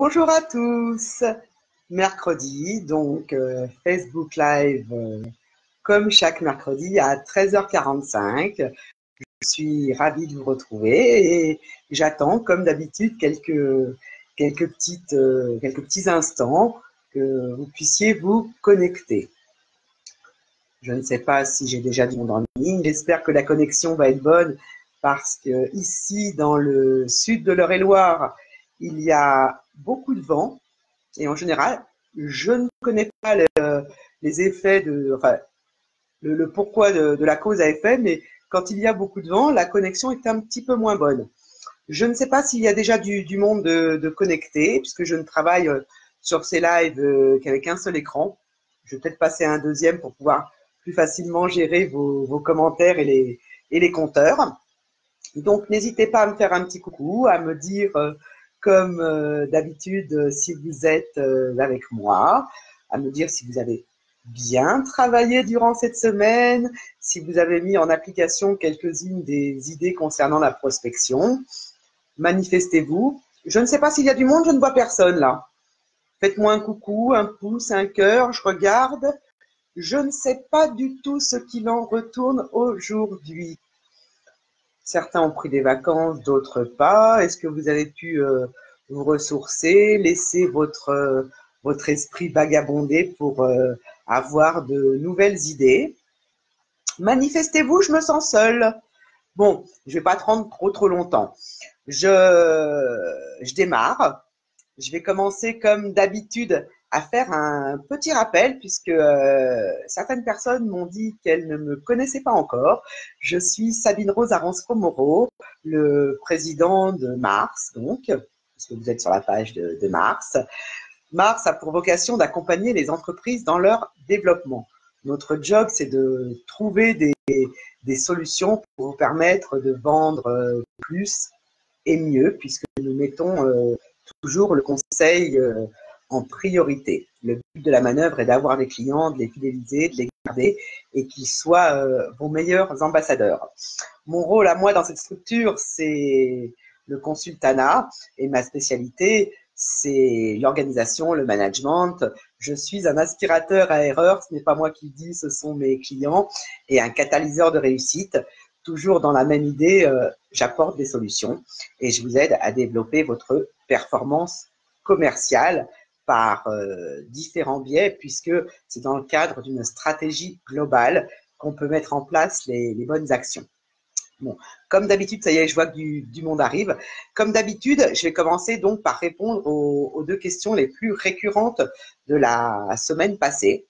Bonjour à tous. Mercredi, donc Facebook Live, comme chaque mercredi à 13h45. Je suis ravie de vous retrouver et j'attends, comme d'habitude, quelques petits instants que vous puissiez vous connecter. Je ne sais pas si j'ai déjà du monde en ligne. J'espère que la connexion va être bonne parce que ici, dans le sud de l'Eure-et-Loire, il y a beaucoup de vent. Et en général, je ne connais pas les effets enfin, le pourquoi de la cause à effet, mais quand il y a beaucoup de vent, la connexion est un petit peu moins bonne. Je ne sais pas s'il y a déjà du monde de connecté, puisque je ne travaille sur ces lives qu'avec un seul écran. Je vais peut-être passer à un deuxième pour pouvoir plus facilement gérer vos commentaires et les compteurs. Donc, n'hésitez pas à me faire un petit coucou, à me dire, comme d'habitude, si vous êtes avec moi, à me dire si vous avez bien travaillé durant cette semaine, si vous avez mis en application quelques-unes des idées concernant la prospection. Manifestez-vous. Je ne sais pas s'il y a du monde, je ne vois personne là. Faites-moi un coucou, un pouce, un cœur, je regarde. Je ne sais pas du tout ce qu'il en retourne aujourd'hui. Certains ont pris des vacances, d'autres pas. Est-ce que vous avez pu vous ressourcer, laisser votre esprit vagabonder pour avoir de nouvelles idées? Manifestez-vous, je me sens seule. Bon, je ne vais pas prendre trop longtemps. Je démarre. Je vais commencer comme d'habitude à faire un petit rappel puisque certaines personnes m'ont dit qu'elles ne me connaissaient pas encore. Je suis Sabine Rose Aransco-Moreau, le président de Mars, donc, parce que vous êtes sur la page de Mars. Mars a pour vocation d'accompagner les entreprises dans leur développement. Notre job, c'est de trouver des solutions pour vous permettre de vendre plus et mieux, puisque nous mettons toujours le conseil en priorité. Le but de la manœuvre est d'avoir des clients, de les fidéliser, de les garder et qu'ils soient vos meilleurs ambassadeurs. Mon rôle à moi dans cette structure, c'est le consultanat et ma spécialité, c'est l'organisation, le management. Je suis un aspirateur à erreur, ce n'est pas moi qui le dis, ce sont mes clients, et un catalyseur de réussite. Toujours dans la même idée, j'apporte des solutions et je vous aide à développer votre performance commerciale par différents biais, puisque c'est dans le cadre d'une stratégie globale qu'on peut mettre en place les bonnes actions. Bon, comme d'habitude, ça y est, je vois que du monde arrive. Comme d'habitude, je vais commencer donc par répondre aux deux questions les plus récurrentes de la semaine passée.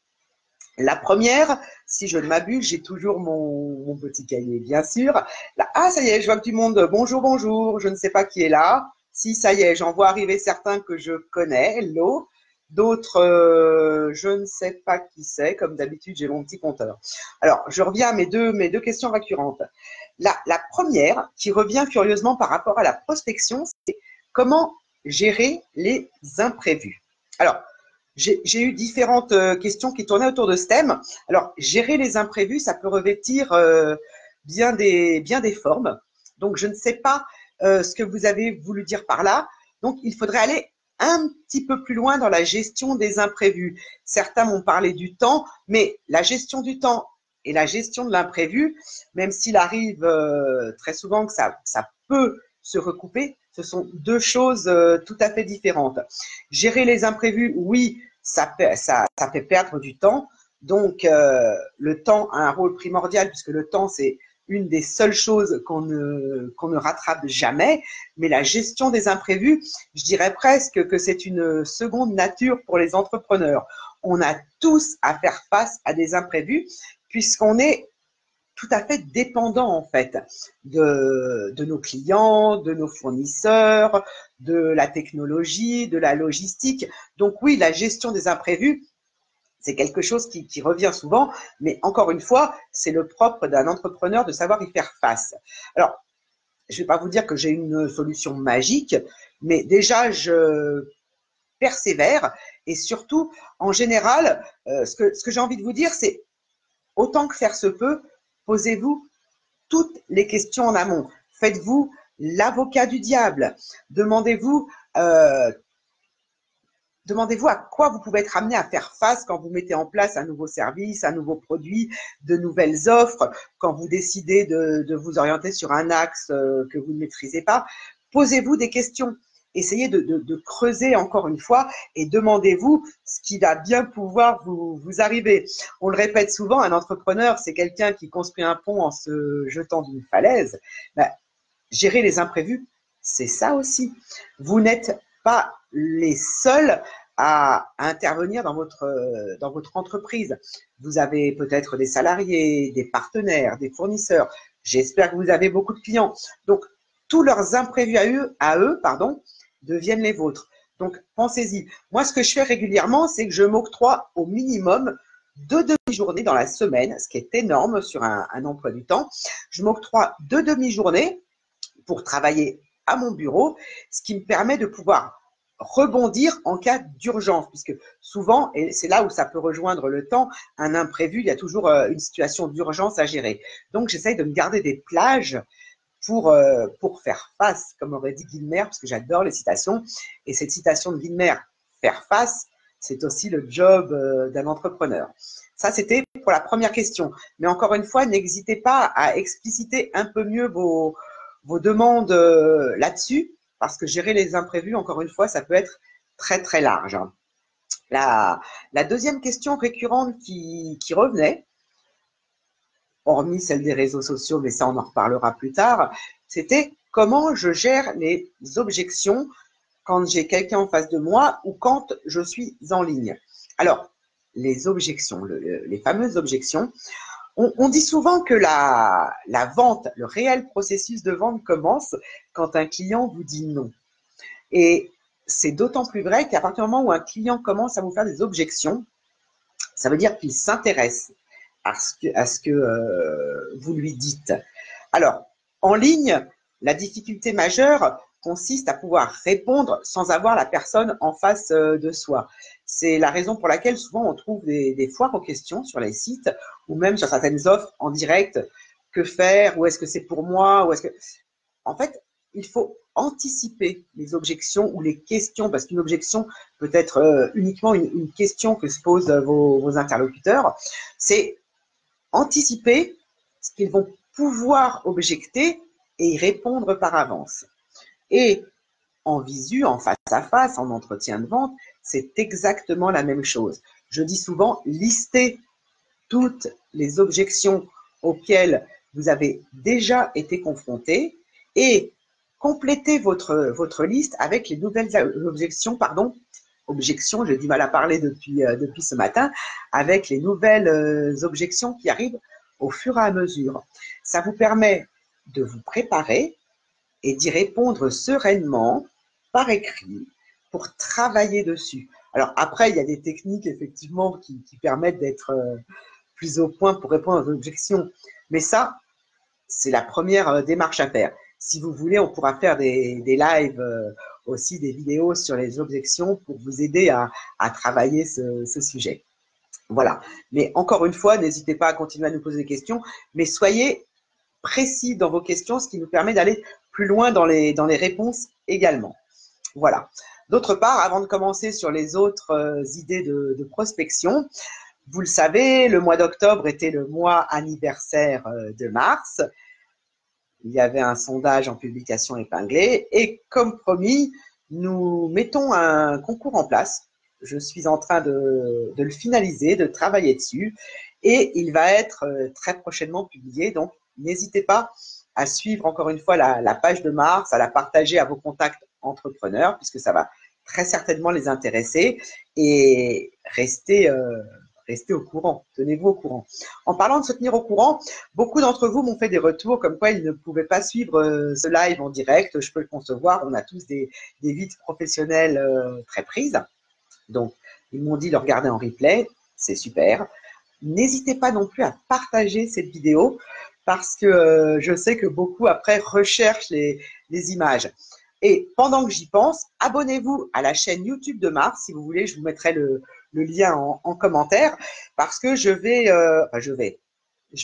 La première, si je ne m'abuse, j'ai toujours mon petit cahier, bien sûr. Là, ah, ça y est, je vois que du monde. Bonjour, bonjour. Je ne sais pas qui est là. Si, ça y est, j'en vois arriver certains que je connais. Hello. D'autres, je ne sais pas qui c'est. Comme d'habitude, j'ai mon petit compteur. Alors, je reviens à mes deux questions récurrentes. La première, qui revient curieusement par rapport à la prospection, c'est comment gérer les imprévus. Alors, j'ai eu différentes questions qui tournaient autour de ce thème. Alors, gérer les imprévus, ça peut revêtir bien des formes. Donc, je ne sais pas ce que vous avez voulu dire par là. Donc, il faudrait aller un petit peu plus loin dans la gestion des imprévus. Certains m'ont parlé du temps, mais la gestion du temps et la gestion de l'imprévu, même s'il arrive très souvent que ça peut se recouper, ce sont deux choses tout à fait différentes. Gérer les imprévus, oui, ça fait perdre du temps. Donc, le temps a un rôle primordial puisque le temps, c'est une des seules choses qu'on ne rattrape jamais. Mais la gestion des imprévus, je dirais presque que c'est une seconde nature pour les entrepreneurs. On a tous à faire face à des imprévus puisqu'on est tout à fait dépendant en fait de nos clients, de nos fournisseurs, de la technologie, de la logistique. Donc oui, la gestion des imprévus, c'est quelque chose qui revient souvent, mais encore une fois, c'est le propre d'un entrepreneur de savoir y faire face. Alors, je ne vais pas vous dire que j'ai une solution magique, mais déjà, je persévère et surtout, en général, ce que j'ai envie de vous dire, c'est autant que faire se peut, posez-vous toutes les questions en amont. Faites-vous l'avocat du diable. Demandez-vous Demandez-vous à quoi vous pouvez être amené à faire face quand vous mettez en place un nouveau service, un nouveau produit, de nouvelles offres, quand vous décidez de vous orienter sur un axe que vous ne maîtrisez pas. Posez-vous des questions. Essayez de creuser encore une fois et demandez-vous ce qui va bien pouvoir vous arriver. On le répète souvent, un entrepreneur, c'est quelqu'un qui construit un pont en se jetant d'une falaise. Ben, gérer les imprévus, c'est ça aussi. Vous n'êtes pas les seuls à intervenir dans votre entreprise. Vous avez peut-être des salariés, des partenaires, des fournisseurs. J'espère que vous avez beaucoup de clients. Donc, tous leurs imprévus à eux, deviennent les vôtres. Donc, pensez-y. Moi, ce que je fais régulièrement, c'est que je m'octroie au minimum 2 demi-journées dans la semaine, ce qui est énorme sur un emploi du temps. Je m'octroie 2 demi-journées pour travailler à mon bureau, ce qui me permet de pouvoir rebondir en cas d'urgence, puisque souvent, et c'est là où ça peut rejoindre le temps, un imprévu, il y a toujours une situation d'urgence à gérer. Donc, j'essaye de me garder des plages pour faire face, comme aurait dit Guynemer, parce que j'adore les citations, et cette citation de Guynemer, faire face, c'est aussi le job d'un entrepreneur. Ça, c'était pour la première question. Mais encore une fois, n'hésitez pas à expliciter un peu mieux vos demandes là-dessus, parce que gérer les imprévus, encore une fois, ça peut être très, très large. La deuxième question récurrente qui revenait, hormis celle des réseaux sociaux, mais ça, on en reparlera plus tard, c'était comment je gère les objections quand j'ai quelqu'un en face de moi ou quand je suis en ligne. Alors, les objections, les fameuses objections, on dit souvent que la vente, le réel processus de vente commence quand un client vous dit non. Et c'est d'autant plus vrai qu'à partir du moment où un client commence à vous faire des objections, ça veut dire qu'il s'intéresse à ce que vous lui dites. Alors, en ligne, la difficulté majeure consiste à pouvoir répondre sans avoir la personne en face de soi. C'est la raison pour laquelle souvent on trouve des foires aux questions sur les sites ou même sur certaines offres en direct. Que faire? Où est-ce que c'est pour moi? Où est-ce que... En fait, il faut anticiper les objections ou les questions, parce qu'une objection peut être uniquement une question que se posent vos interlocuteurs. C'est anticiper ce qu'ils vont pouvoir objecter et y répondre par avance. Et en visu, en face à face, en entretien de vente, c'est exactement la même chose. Je dis souvent, listez toutes les objections auxquelles vous avez déjà été confrontés et complétez votre liste avec les nouvelles objections, j'ai du mal à parler depuis ce matin, avec les nouvelles objections qui arrivent au fur et à mesure. Ça vous permet de vous préparer et d'y répondre sereinement par écrit pour travailler dessus. Alors après, il y a des techniques effectivement qui permettent d'être plus au point pour répondre aux objections. Mais ça, c'est la première démarche à faire. Si vous voulez, on pourra faire des lives aussi, des vidéos sur les objections pour vous aider à travailler ce sujet. Voilà. Mais encore une fois, n'hésitez pas à continuer à nous poser des questions, mais soyez précis dans vos questions, ce qui nous permet d'aller plus loin dans les réponses également. Voilà. D'autre part, avant de commencer sur les autres idées de prospection, vous le savez, le mois d'octobre était le mois anniversaire de mars. Il y avait un sondage en publication épinglé et comme promis, nous mettons un concours en place. Je suis en train de le finaliser, de travailler dessus et il va être très prochainement publié. Donc, n'hésitez pas à suivre encore une fois la page de mars, à la partager à vos contacts entrepreneurs puisque ça va très certainement les intéresser et restez au courant, tenez-vous au courant. En parlant de se tenir au courant, beaucoup d'entre vous m'ont fait des retours comme quoi ils ne pouvaient pas suivre ce live en direct. Je peux le concevoir, on a tous des vies professionnelles très prises. Donc, ils m'ont dit de le regarder en replay, c'est super. N'hésitez pas non plus à partager cette vidéo parce que je sais que beaucoup après recherchent les images. Et pendant que j'y pense, abonnez-vous à la chaîne YouTube de Mars. Si vous voulez, je vous mettrai le lien en commentaire parce que je vais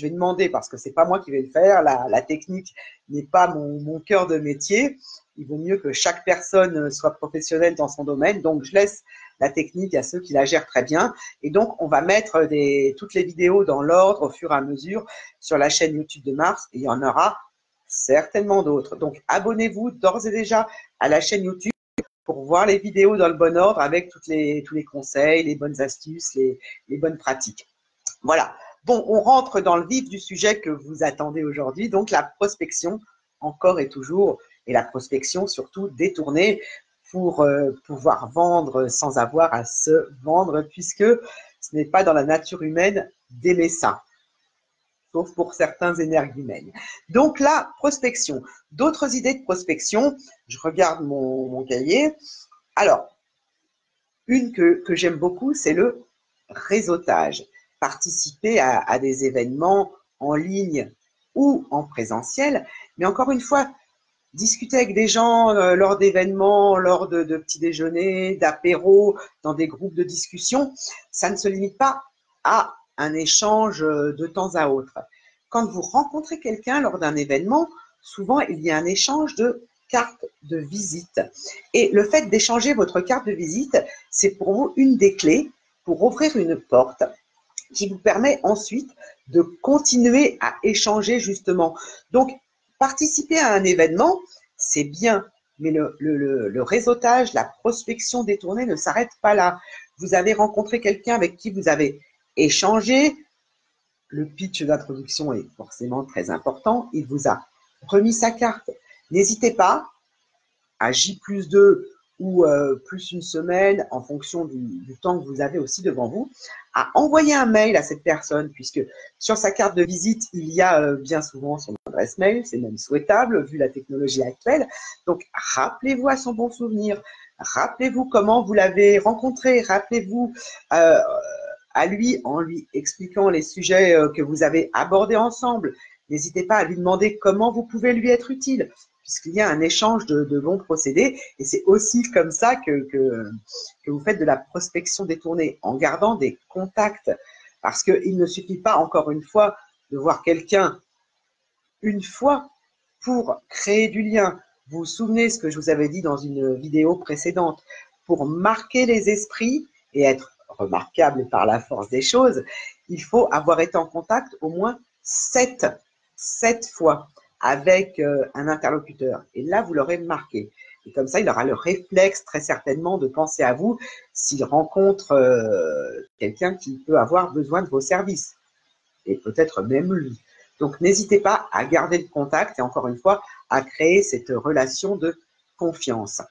demander parce que c'est pas moi qui vais le faire. La technique n'est pas mon cœur de métier. il vaut mieux que chaque personne soit professionnelle dans son domaine. Donc, je laisse la technique à ceux qui la gèrent très bien. Et donc, on va mettre toutes les vidéos dans l'ordre au fur et à mesure sur la chaîne YouTube de Mars. Et il y en aura certainement d'autres. Donc, abonnez-vous d'ores et déjà à la chaîne YouTube pour voir les vidéos dans le bon ordre avec tous les conseils, les bonnes astuces, les bonnes pratiques. Voilà. Bon, on rentre dans le vif du sujet que vous attendez aujourd'hui, donc la prospection, encore et toujours, et la prospection surtout détournée pour pouvoir vendre sans avoir à se vendre, puisque ce n'est pas dans la nature humaine d'aimer ça, sauf pour certains énergumènes. Donc la prospection. D'autres idées de prospection, je regarde mon cahier. Alors, une que j'aime beaucoup, c'est le réseautage. Participer à des événements en ligne ou en présentiel, mais encore une fois, discuter avec des gens lors d'événements, lors de petits déjeuners, d'apéros, dans des groupes de discussion, ça ne se limite pas à un échange de temps à autre. Quand vous rencontrez quelqu'un lors d'un événement, souvent il y a un échange de carte de visite. Et le fait d'échanger votre carte de visite, c'est pour vous une des clés pour ouvrir une porte qui vous permet ensuite de continuer à échanger justement. Donc, participer à un événement, c'est bien, mais le réseautage, la prospection détournée ne s'arrête pas là. Vous avez rencontré quelqu'un avec qui vous avez échangé, le pitch d'introduction est forcément très important, il vous a remis sa carte. N'hésitez pas à J+2 ou plus une semaine, en fonction du temps que vous avez aussi devant vous, à envoyer un mail à cette personne, puisque sur sa carte de visite, il y a bien souvent son adresse mail, c'est même souhaitable vu la technologie actuelle. Donc, rappelez-vous à son bon souvenir, rappelez-vous comment vous l'avez rencontré, rappelez-vous à lui en lui expliquant les sujets que vous avez abordés ensemble. N'hésitez pas à lui demander comment vous pouvez lui être utile, puisqu'il y a un échange de bons procédés. Et c'est aussi comme ça que vous faites de la prospection détournée, en gardant des contacts. Parce qu'il ne suffit pas, encore une fois, de voir quelqu'un une fois pour créer du lien. Vous vous souvenez ce que je vous avais dit dans une vidéo précédente. Pour marquer les esprits et être remarquable par la force des choses, il faut avoir été en contact au moins 7 fois avec un interlocuteur. Et là, vous l'aurez marqué. Et comme ça, il aura le réflexe très certainement de penser à vous s'il rencontre quelqu'un qui peut avoir besoin de vos services. Et peut-être même lui. Donc, n'hésitez pas à garder le contact et encore une fois, à créer cette relation de confiance.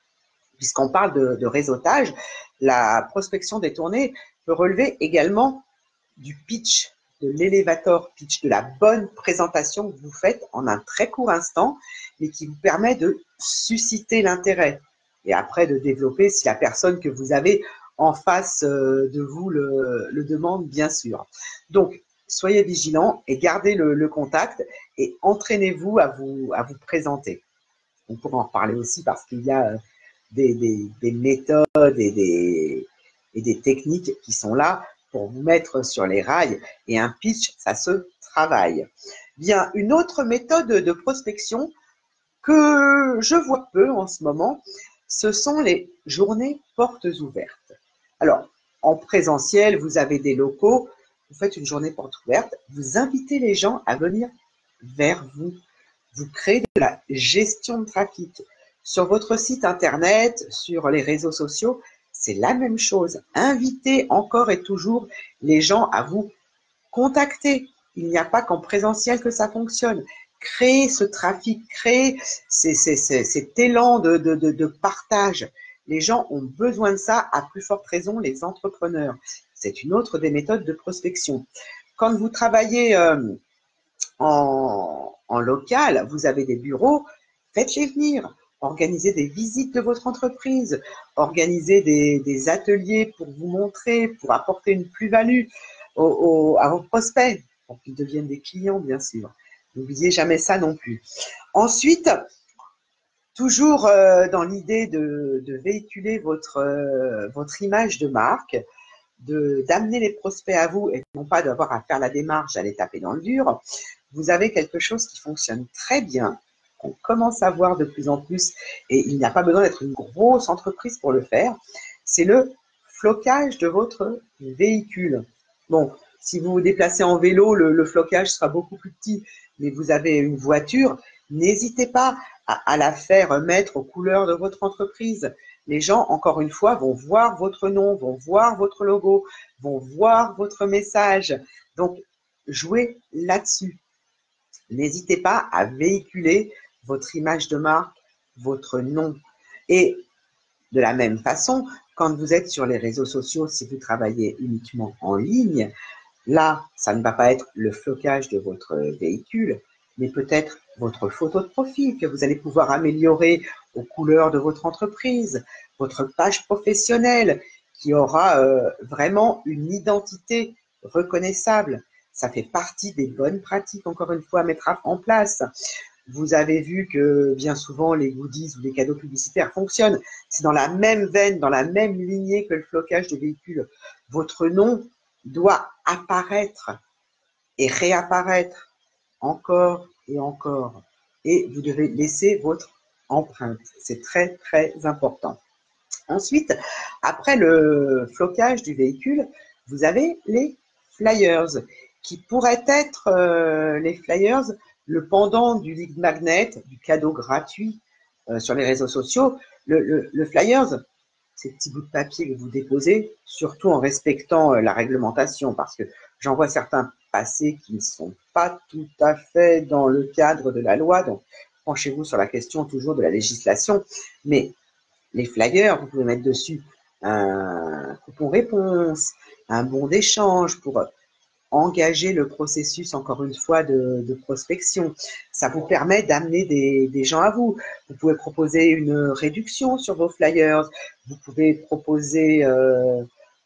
Puisqu'on parle de réseautage, la prospection détournée peut relever également du pitch, de l'élévateur pitch, de la bonne présentation que vous faites en un très court instant, mais qui vous permet de susciter l'intérêt et après de développer si la personne que vous avez en face de vous le demande, bien sûr. Donc, soyez vigilants et gardez le contact et entraînez-vous à vous présenter. On pourra en reparler aussi parce qu'il y a des méthodes et des techniques qui sont là pour vous mettre sur les rails. Et un pitch, ça se travaille. Bien, une autre méthode de prospection que je vois peu en ce moment, ce sont les journées portes ouvertes. Alors, en présentiel, vous avez des locaux, vous faites une journée porte ouverte, vous invitez les gens à venir vers vous. Vous créez de la gestion de trafic. Sur votre site internet, sur les réseaux sociaux, c'est la même chose. Invitez encore et toujours les gens à vous contacter. Il n'y a pas qu'en présentiel que ça fonctionne. Créez ce trafic, créez cet élan de partage. Les gens ont besoin de ça, à plus forte raison les entrepreneurs. C'est une autre des méthodes de prospection. Quand vous travaillez en local, vous avez des bureaux, faites-les venir. Organisez des visites de votre entreprise, organisez des ateliers pour vous montrer, pour apporter une plus-value à vos prospects, pour qu'ils deviennent des clients, bien sûr. N'oubliez jamais ça non plus. Ensuite, toujours dans l'idée de véhiculer votre image de marque, d'amener les prospects à vous et non pas d'avoir à faire la démarche, d'aller taper dans le dur, vous avez quelque chose qui fonctionne très bien, qu'on commence à voir de plus en plus, et il n'y a pas besoin d'être une grosse entreprise pour le faire, c'est le flocage de votre véhicule. Bon, si vous vous déplacez en vélo, le flocage sera beaucoup plus petit, mais vous avez une voiture, n'hésitez pas à la faire mettre aux couleurs de votre entreprise. Les gens, encore une fois, vont voir votre nom, vont voir votre logo, vont voir votre message. Donc, jouez là-dessus. N'hésitez pas à véhiculer votre image de marque, votre nom. Et de la même façon, quand vous êtes sur les réseaux sociaux, si vous travaillez uniquement en ligne, là, ça ne va pas être le flocage de votre véhicule, mais peut-être votre photo de profil que vous allez pouvoir améliorer aux couleurs de votre entreprise, votre page professionnelle qui aura vraiment une identité reconnaissable. Ça fait partie des bonnes pratiques, encore une fois, à mettre en place. Vous avez vu que bien souvent, les goodies ou les cadeaux publicitaires fonctionnent. C'est dans la même veine, dans la même lignée que le flocage de véhicules. Votre nom doit apparaître et réapparaître encore et encore. Et vous devez laisser votre empreinte. C'est très, très important. Ensuite, après le flocage du véhicule, vous avez les flyers qui pourraient être les flyers, le pendant du lead magnet, du cadeau gratuit sur les réseaux sociaux. Le flyers, ces petits bouts de papier que vous déposez, surtout en respectant la réglementation, parce que j'en vois certains passer qui ne sont pas tout à fait dans le cadre de la loi, donc penchez-vous sur la question toujours de la législation, mais les flyers, vous pouvez mettre dessus un coupon réponse, un bon d'échange pour engager le processus, encore une fois, de prospection. Ça vous permet d'amener des gens à vous. Vous pouvez proposer une réduction sur vos flyers. Vous pouvez proposer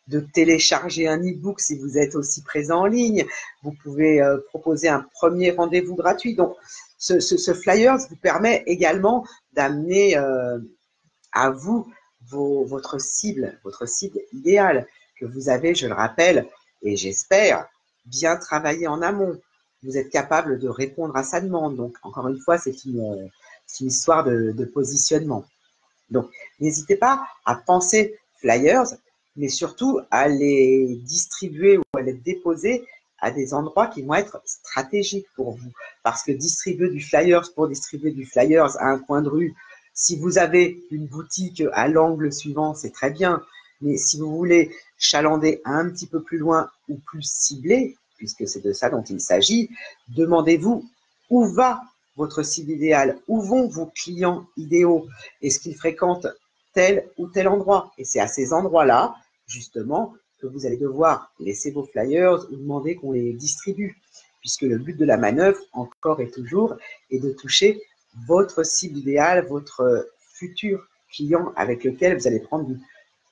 de télécharger un e-book si vous êtes aussi présent en ligne. Vous pouvez proposer un premier rendez-vous gratuit. Donc, ce flyers vous permet également d'amener à vous votre cible idéale que vous avez, je le rappelle, et j'espère, bien travaillé en amont. Vous êtes capable de répondre à sa demande. Donc, encore une fois, c'est une histoire de positionnement. Donc, n'hésitez pas à penser flyers, mais surtout à les distribuer ou à les déposer à des endroits qui vont être stratégiques pour vous. Parce que distribuer du flyers pour distribuer du flyers à un coin de rue, si vous avez une boutique à l'angle suivant, c'est très bien. Mais si vous voulez chalander un petit peu plus loin ou plus ciblé, puisque c'est de ça dont il s'agit, demandez-vous où va votre cible idéale, où vont vos clients idéaux, est-ce qu'ils fréquentent tel ou tel endroit. Et c'est à ces endroits-là, justement, que vous allez devoir laisser vos flyers ou demander qu'on les distribue, puisque le but de la manœuvre, encore et toujours, est de toucher votre cible idéale, votre futur client avec lequel vous allez prendre du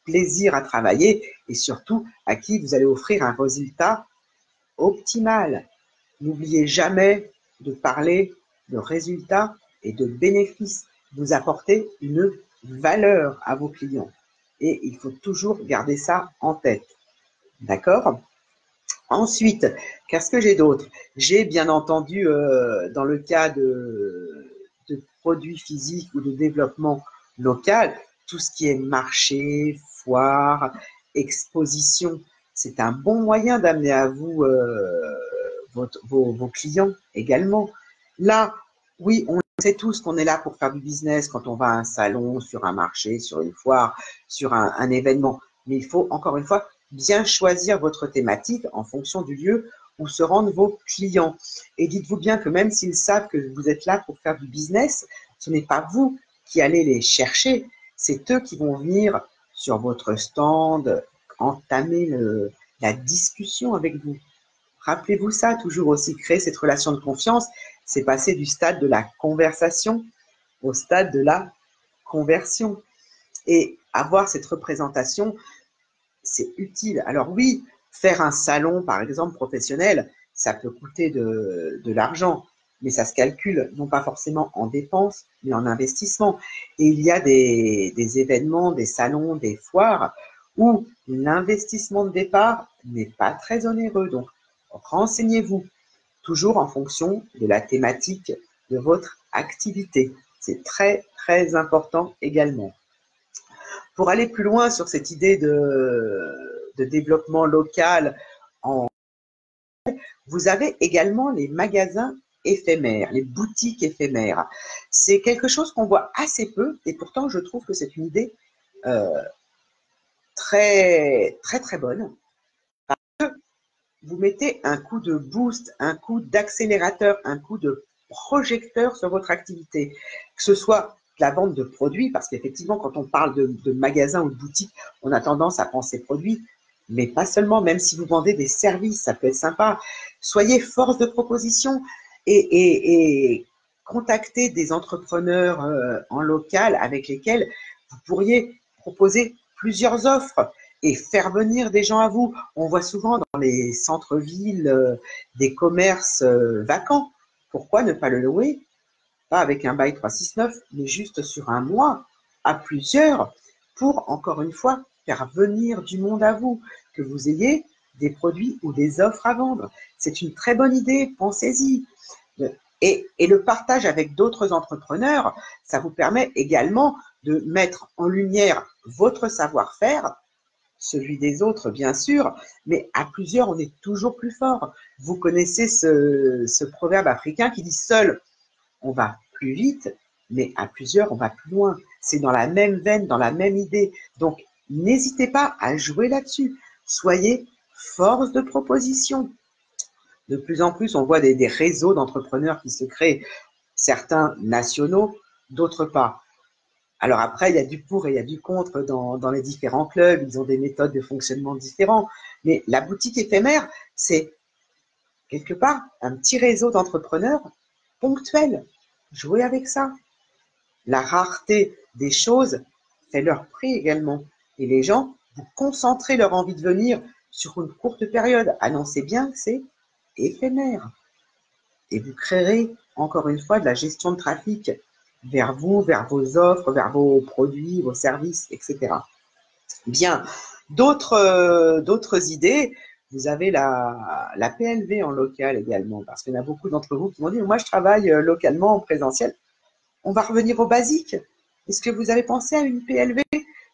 plaisir à travailler et surtout à qui vous allez offrir un résultat optimal. N'oubliez jamais de parler de résultats et de bénéfices. Vous apportez une valeur à vos clients. Et il faut toujours garder ça en tête. D'accord ? Ensuite, qu'est-ce que j'ai d'autre? J'ai bien entendu, dans le cas de produits physiques ou de développement local, tout ce qui est marché, foire, exposition. C'est un bon moyen d'amener à vous vos clients également. Là, oui, on sait tous qu'on est là pour faire du business quand on va à un salon, sur un marché, sur une foire, sur un événement. Mais il faut, encore une fois, bien choisir votre thématique en fonction du lieu où se rendent vos clients. Et dites-vous bien que même s'ils savent que vous êtes là pour faire du business, ce n'est pas vous qui allez les chercher, c'est eux qui vont venir sur votre stand, entamer la discussion avec vous. Rappelez-vous ça, toujours aussi créer cette relation de confiance, c'est passer du stade de la conversation au stade de la conversion. Et avoir cette représentation, c'est utile. Alors oui, faire un salon, par exemple, professionnel, ça peut coûter de l'argent, mais ça se calcule non pas forcément en dépenses, mais en investissement. Et il y a des événements, des salons, des foires où l'investissement de départ n'est pas très onéreux. Donc, renseignez-vous toujours en fonction de la thématique de votre activité. C'est très, très important également. Pour aller plus loin sur cette idée de développement local, vous avez également les magasins éphémères, les boutiques éphémères. C'est quelque chose qu'on voit assez peu et pourtant je trouve que c'est une idée très, très, très bonne. Vous mettez un coup de boost, un coup d'accélérateur, un coup de projecteur sur votre activité, que ce soit la vente de produits, parce qu'effectivement, quand on parle de magasins ou de boutiques, on a tendance à penser produits, mais pas seulement, même si vous vendez des services, ça peut être sympa. Soyez force de proposition et contactez des entrepreneurs en local avec lesquels vous pourriez proposer plusieurs offres et faire venir des gens à vous. On voit souvent dans les centres-villes des commerces vacants. Pourquoi ne pas le louer? Pas avec un bail 369, mais juste sur un mois, à plusieurs, pour, encore une fois, faire venir du monde à vous, que vous ayez des produits ou des offres à vendre. C'est une très bonne idée, pensez-y. Et le partage avec d'autres entrepreneurs, ça vous permet également de mettre en lumière votre savoir-faire, celui des autres, bien sûr, mais à plusieurs, on est toujours plus fort. Vous connaissez ce proverbe africain qui dit seul, on va plus vite, mais à plusieurs, on va plus loin. C'est dans la même veine, dans la même idée. Donc, n'hésitez pas à jouer là-dessus. Soyez force de proposition. De plus en plus, on voit des réseaux d'entrepreneurs qui se créent, certains nationaux, d'autres pas. Alors après, il y a du pour et il y a du contre dans les différents clubs. Ils ont des méthodes de fonctionnement différentes. Mais la boutique éphémère, c'est quelque part un petit réseau d'entrepreneurs ponctuels. Jouez avec ça. La rareté des choses fait leur prix également. Et les gens, vous concentrez leur envie de venir sur une courte période. Annoncez bien que c'est éphémère. Et vous créerez, encore une fois, de la gestion de trafic vers vous, vers vos offres, vers vos produits, vos services, etc. Bien, d'autres idées, vous avez la PLV en local également, parce qu'il y en a beaucoup d'entre vous qui m'ont dit, moi je travaille localement en présentiel. On va revenir au basique. Est-ce que vous avez pensé à une PLV?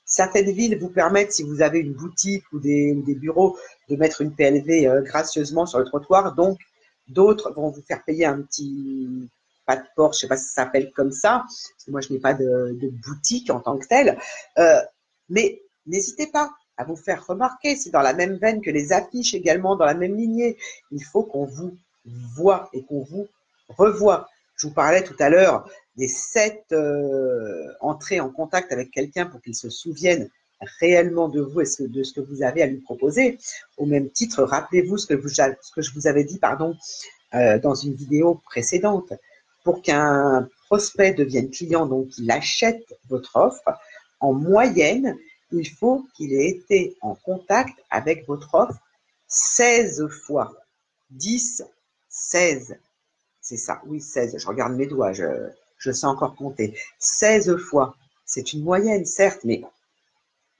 Certaines villes vous permettent, si vous avez une boutique ou des bureaux, de mettre une PLV gracieusement sur le trottoir. Donc, d'autres vont vous faire payer un petit pas de porte, je ne sais pas si ça s'appelle comme ça, parce que moi, je n'ai pas de boutique en tant que telle. Mais n'hésitez pas à vous faire remarquer. C'est dans la même veine que les affiches également, dans la même lignée. Il faut qu'on vous voit et qu'on vous revoie. Je vous parlais tout à l'heure des 7 entrées en contact avec quelqu'un pour qu'il se souvienne réellement de vous et de ce que vous avez à lui proposer. Au même titre, rappelez-vous ce que je vous avais dit dans une vidéo précédente. Pour qu'un prospect devienne client, donc qu'il achète votre offre, en moyenne, il faut qu'il ait été en contact avec votre offre 16 fois. 10, 16. C'est ça, oui, 16. Je regarde mes doigts, je sais encore compter. 16 fois. C'est une moyenne, certes, mais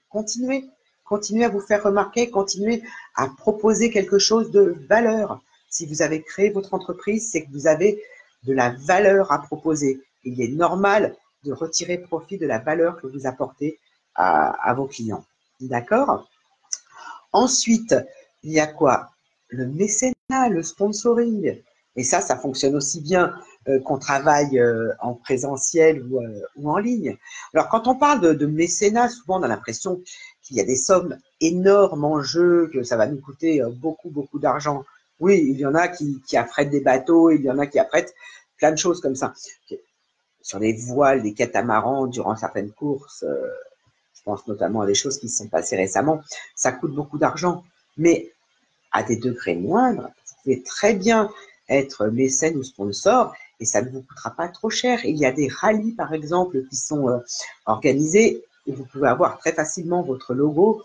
continuez. Continuez à vous faire remarquer, continuez à proposer quelque chose de valeur. Si vous avez créé votre entreprise, c'est que vous avez de la valeur à proposer. Il est normal de retirer profit de la valeur que vous apportez à vos clients. D'accord? Ensuite, il y a quoi? Le mécénat, le sponsoring. Et ça fonctionne aussi bien qu'on travaille en présentiel ou en ligne. Alors, quand on parle de mécénat, souvent on a l'impression qu'il y a des sommes énormes en jeu, que ça va nous coûter beaucoup, beaucoup d'argent. Oui, il y en a qui affrètent des bateaux, il y en a qui affrètent plein de choses comme ça. Sur les voiles, les catamarans, durant certaines courses, je pense notamment à des choses qui se sont passées récemment, ça coûte beaucoup d'argent. Mais à des degrés moindres, vous pouvez très bien être mécène ou sponsor et ça ne vous coûtera pas trop cher. Il y a des rallyes, par exemple, qui sont organisés où vous pouvez avoir très facilement votre logo.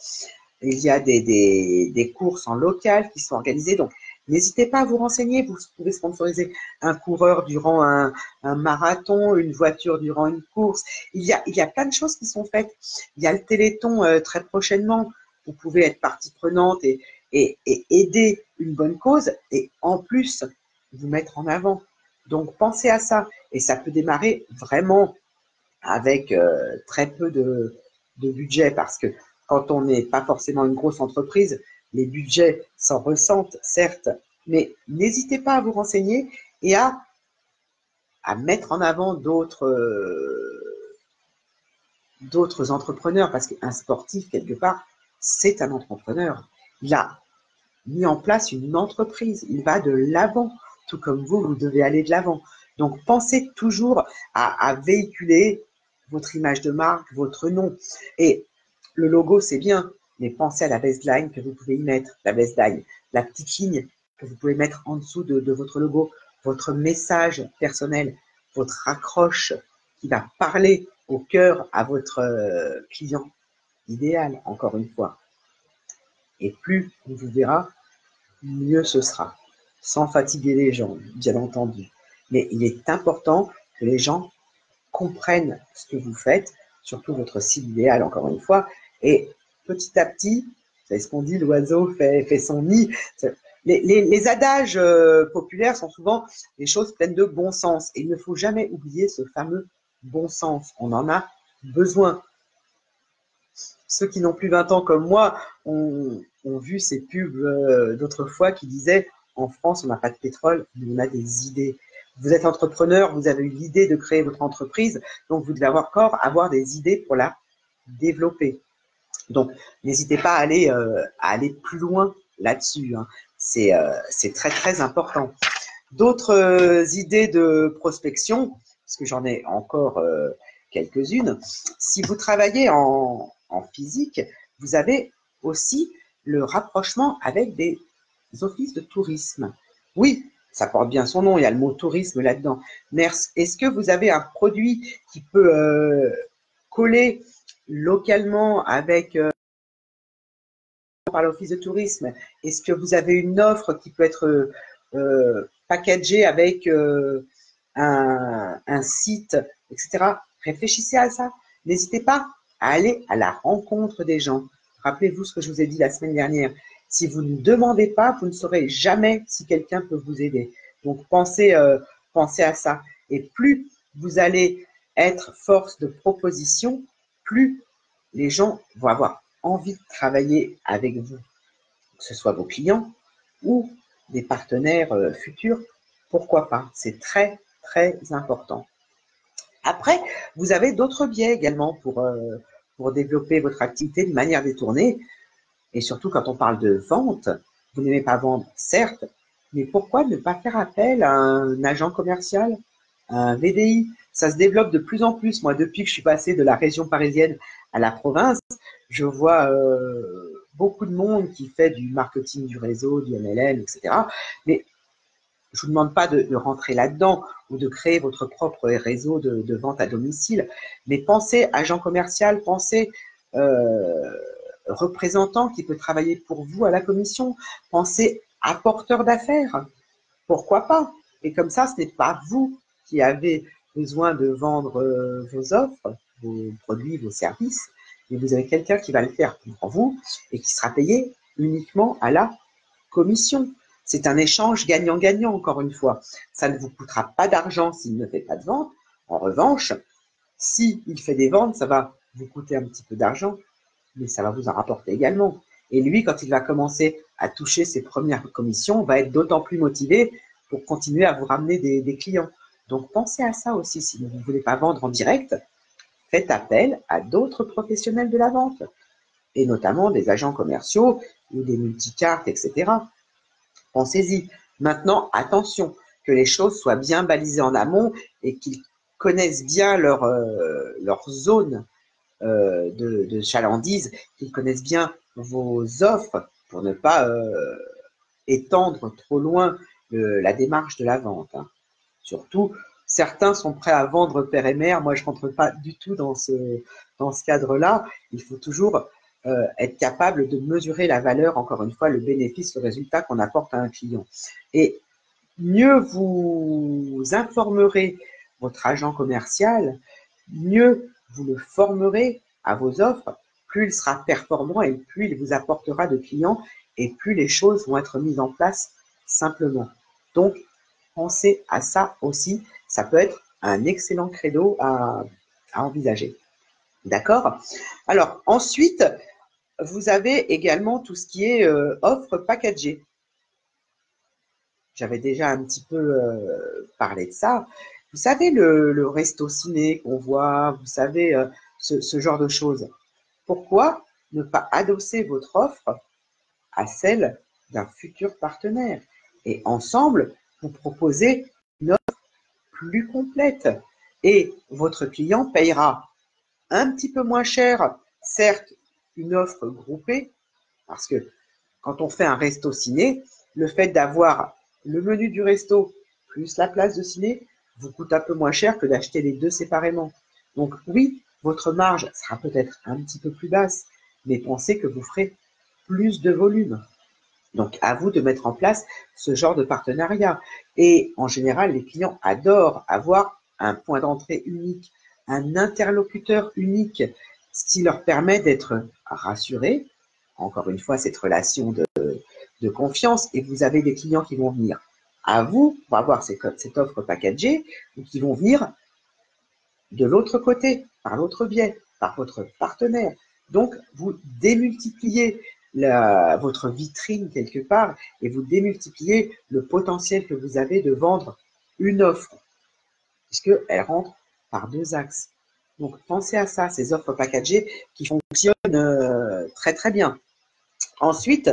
Il y a des courses en local qui sont organisées. Donc, n'hésitez pas à vous renseigner. Vous pouvez sponsoriser un coureur durant un marathon, une voiture durant une course. Il y a plein de choses qui sont faites. Il y a le Téléthon très prochainement. Vous pouvez être partie prenante et aider une bonne cause et en plus vous mettre en avant. Donc, pensez à ça. Et ça peut démarrer vraiment avec très peu de budget, parce que quand on n'est pas forcément une grosse entreprise, les budgets s'en ressentent, certes, mais n'hésitez pas à vous renseigner et à mettre en avant d'autres entrepreneurs, parce qu'un sportif, quelque part, c'est un entrepreneur. Il a mis en place une entreprise, il va de l'avant, tout comme vous, vous devez aller de l'avant. Donc, pensez toujours à véhiculer votre image de marque, votre nom. Et le logo, c'est bien, mais pensez à la baseline que vous pouvez y mettre, la baseline, la petite ligne que vous pouvez mettre en dessous de votre logo, votre message personnel, votre accroche qui va parler au cœur à votre client idéal, encore une fois. Et plus on vous verra, mieux ce sera, sans fatiguer les gens, bien entendu. Mais il est important que les gens comprennent ce que vous faites, surtout votre cible idéale, encore une fois, et petit à petit, vous savez ce qu'on dit, l'oiseau fait son nid. Les adages populaires sont souvent des choses pleines de bon sens, et il ne faut jamais oublier ce fameux bon sens. On en a besoin. Ceux qui n'ont plus 20 ans comme moi ont vu ces pubs d'autres fois qui disaient « En France, on n'a pas de pétrole, mais on a des idées ». Vous êtes entrepreneur, vous avez eu l'idée de créer votre entreprise, donc vous devez encore avoir des idées pour la développer. Donc, n'hésitez pas à aller plus loin là-dessus, hein. C'est très, très important. D'autres idées de prospection, parce que j'en ai encore quelques-unes. Si vous travaillez en physique, vous avez aussi le rapprochement avec des offices de tourisme. Oui, ça porte bien son nom, il y a le mot tourisme là-dedans. Mais est-ce que vous avez un produit qui peut coller localement avec par l'office de tourisme? Est-ce que vous avez une offre qui peut être packagée avec un site, etc. Réfléchissez à ça. N'hésitez pas à aller à la rencontre des gens. Rappelez-vous ce que je vous ai dit la semaine dernière. Si vous ne demandez pas, vous ne saurez jamais si quelqu'un peut vous aider. Donc, pensez à ça. Et plus vous allez être force de proposition, plus les gens vont avoir envie de travailler avec vous, que ce soit vos clients ou des partenaires futurs. Pourquoi pas? C'est très, très important. Après, vous avez d'autres biais également pour développer votre activité de manière détournée. Et surtout, quand on parle de vente, vous n'aimez pas vendre, certes, mais pourquoi ne pas faire appel à un agent commercial, à un VDI? Ça se développe de plus en plus. Moi, depuis que je suis passée de la région parisienne à la province, je vois beaucoup de monde qui fait du marketing du réseau, du MLM, etc. Mais je ne vous demande pas de rentrer là-dedans ou de créer votre propre réseau de vente à domicile, mais pensez agent commercial, pensez représentant qui peut travailler pour vous à la commission, pensez apporteur d'affaires, pourquoi pas? Et comme ça, ce n'est pas vous qui avez besoin de vendre vos offres, vos produits, vos services, mais vous avez quelqu'un qui va le faire pour vous et qui sera payé uniquement à la commission. C'est un échange gagnant-gagnant, encore une fois. Ça ne vous coûtera pas d'argent s'il ne fait pas de vente. En revanche, s'il fait des ventes, ça va vous coûter un petit peu d'argent, mais ça va vous en rapporter également. Et lui, quand il va commencer à toucher ses premières commissions, va être d'autant plus motivé pour continuer à vous ramener des clients. Donc, pensez à ça aussi. Si vous ne voulez pas vendre en direct, faites appel à d'autres professionnels de la vente, et notamment des agents commerciaux ou des multicartes, etc. Pensez-y. Maintenant, attention, que les choses soient bien balisées en amont et qu'ils connaissent bien leur zone de chalandise, qu'ils connaissent bien vos offres pour ne pas étendre trop loin la démarche de la vente, hein. Surtout, certains sont prêts à vendre père et mère. Moi, je ne rentre pas du tout dans ce cadre-là. Il faut toujours être capable de mesurer la valeur, encore une fois, le bénéfice, le résultat qu'on apporte à un client. Et mieux vous informerez votre agent commercial, mieux vous le formerez à vos offres, plus il sera performant et plus il vous apportera de clients et plus les choses vont être mises en place simplement. Donc, pensez à ça aussi. Ça peut être un excellent credo à envisager. D'accord? Alors, ensuite, vous avez également tout ce qui est offre packagée. J'avais déjà un petit peu parlé de ça. Vous savez, le resto ciné qu'on voit, vous savez, ce genre de choses. Pourquoi ne pas adosser votre offre à celle d'un futur partenaire et ensemble, vous proposer une offre plus complète et votre client payera un petit peu moins cher, certes, une offre groupée, parce que quand on fait un resto ciné, le fait d'avoir le menu du resto plus la place de ciné vous coûte un peu moins cher que d'acheter les deux séparément. Donc oui, votre marge sera peut-être un petit peu plus basse, mais pensez que vous ferez plus de volume. Donc à vous de mettre en place ce genre de partenariat. Et en général, les clients adorent avoir un point d'entrée unique, un interlocuteur unique, ce qui leur permet d'être rassurés. Encore une fois, cette relation de confiance. Et vous avez des clients qui vont venir à vous pour avoir cette offre packagée ou qui vont venir de l'autre côté, par l'autre biais, par votre partenaire. Donc, vous démultipliez votre vitrine quelque part et vous démultipliez le potentiel que vous avez de vendre une offre, puisqu'elle rentre par deux axes. Donc, pensez à ça, ces offres packagées qui fonctionnent très très bien. Ensuite,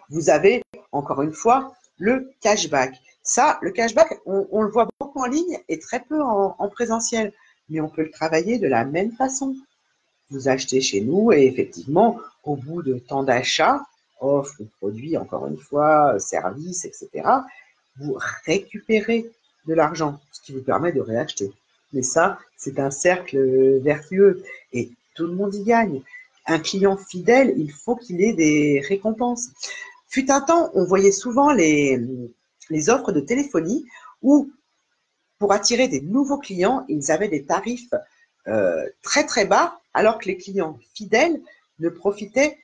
vous avez, encore une fois, le cashback. Ça, le cashback, on le voit beaucoup en ligne et très peu en présentiel. Mais on peut le travailler de la même façon. Vous achetez chez nous et effectivement, au bout de tant d'achats, offres, produits, encore une fois, services, etc., vous récupérez de l'argent, ce qui vous permet de réacheter. Mais ça, c'est un cercle vertueux et tout le monde y gagne. Un client fidèle, il faut qu'il ait des récompenses. Fut un temps, on voyait souvent les offres de téléphonie où, pour attirer des nouveaux clients, ils avaient des tarifs très très bas, alors que les clients fidèles ne profitaient,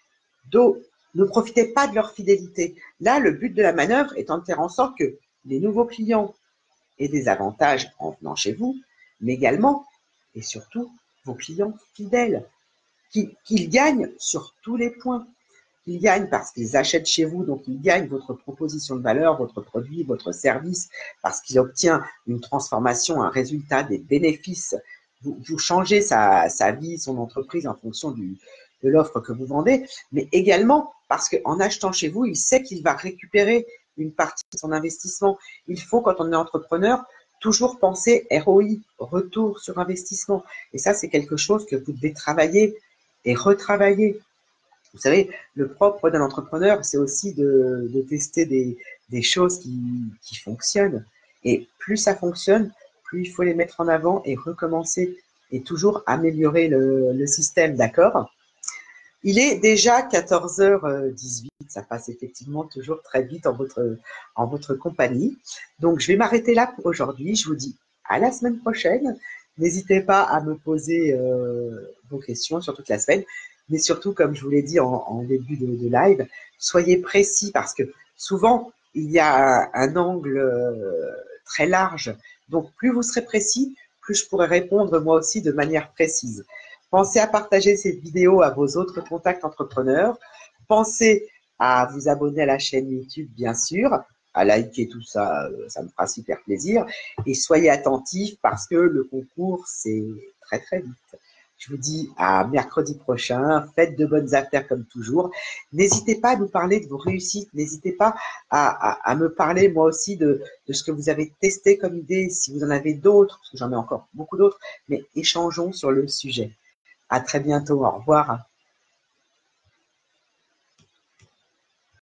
ne profitaient pas de leur fidélité. Là, le but de la manœuvre étant de faire en sorte que les nouveaux clients aient des avantages en venant chez vous, mais également et surtout vos clients fidèles, qu'ils gagnent sur tous les points. Ils gagnent parce qu'ils achètent chez vous, donc ils gagnent votre proposition de valeur, votre produit, votre service, parce qu'il obtient une transformation, un résultat, des bénéfices. Vous changez sa vie, son entreprise en fonction de l'offre que vous vendez, mais également parce qu'en achetant chez vous, il sait qu'il va récupérer une partie de son investissement. Il faut, quand on est entrepreneur, toujours penser ROI, retour sur investissement. Et ça, c'est quelque chose que vous devez travailler et retravailler. Vous savez, le propre d'un entrepreneur, c'est aussi de tester des choses qui fonctionnent. Et plus ça fonctionne, plus il faut les mettre en avant et recommencer et toujours améliorer le système, d'accord? Il est déjà 14h18, ça passe effectivement toujours très vite en votre compagnie. Donc, je vais m'arrêter là pour aujourd'hui. Je vous dis à la semaine prochaine. N'hésitez pas à me poser vos questions sur toute la semaine. Mais surtout, comme je vous l'ai dit en début de live, soyez précis parce que souvent, il y a un angle très large. Donc, plus vous serez précis, plus je pourrai répondre moi aussi de manière précise. Pensez à partager cette vidéo à vos autres contacts entrepreneurs. Pensez à vous abonner à la chaîne YouTube, bien sûr, à liker tout ça, ça me fera super plaisir. Et soyez attentifs parce que le concours, c'est très, très vite. Je vous dis à mercredi prochain. Faites de bonnes affaires comme toujours. N'hésitez pas à nous parler de vos réussites. N'hésitez pas à me parler, moi aussi, de ce que vous avez testé comme idée. Si vous en avez d'autres, parce que j'en ai encore beaucoup d'autres, mais échangeons sur le sujet. À très bientôt. Au revoir.